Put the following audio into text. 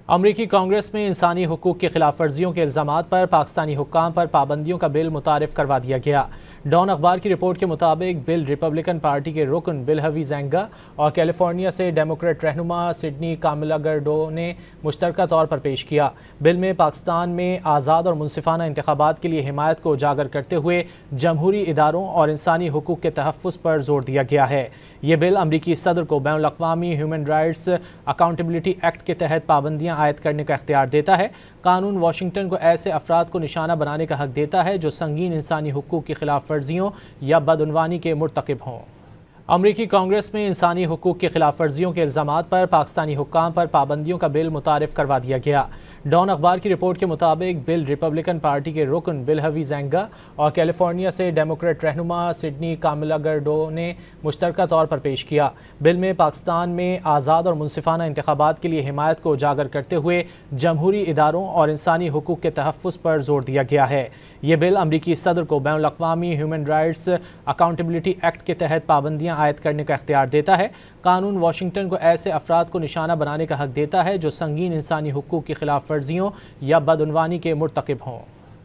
امریکی کانگریس میں انسانی حقوق کی خلاف ورزیوں کے الزامات پر پاکستانی حکام پر پابندیوں کا بل متعارف کروا دیا گیا۔ ڈان اخبار کی رپورٹ کے مطابق بل ریپبلکن پارٹی کے رکن بلہوی زینگا اور کیلیفورنیا سے ڈیموکریٹ رہنما سڈنی کاملاگرڈو نے مشترکہ طور پر پیش کیا۔ بل میں پاکستان میں آزاد اور منصفانہ انتخابات کے لیے حمایت کو اجاگر کرتے ہوئے جمہوری اداروں اور انسانی حقوق کے تحفظ پر زور دیا گیا ہے۔ یہ بل امریکی صدر کو بین الاقوامی ہیومن رائٹس اکاؤنٹیبلٹی ایکٹ کے تحت پابندیاں عائد کرنے کا اختیار دیتا ہے۔ قانون واشنگٹن کو ایسے افراد کو نشانہ بنانے کا حق دیتا ہے جو سنگین انسانی حقوق کی خلاف ورزیوں یا بدعنوانی کے مرتکب ہوں۔ امریکی کانگریس میں انسانی حقوق کی خلاف ورزیوں کے الزامات پر پاکستانی حکام پر پابندیوں کا بل متعارف کروا دیا گیا۔ ڈان اخبار کی رپورٹ کے مطابق بل ریپبلکن پارٹی کے رکن بلہوی زینگا اور کیلیفورنیا سے ڈیموکریٹ رہنما سڈنی کاملاگرڈو نے مشترکہ طور پر پیش کیا۔ بل میں پاکستان میں آزاد اور منصفانہ انتخابات کے لیے حمایت کو اجاگر کرتے ہوئے جمہوری اداروں اور انسانی حقوق کے تحفظ پر زور دیا گیا ہے۔ یہ بل امریکی صدر کو بین الاقوامی ہیومن رائٹس اکاؤنٹیبلٹی ایکٹ کے تحت پابندیاں عائد کرنے کا اختیار دیتا ہے۔ قانون واشنگٹن کو ایسے افراد کو نشانہ بنانے کا حق دیتا ہے جو سنگین انسانی حقوق کی خلاف ورزیوں یا بدعنوانی کے مرتکب ہوں۔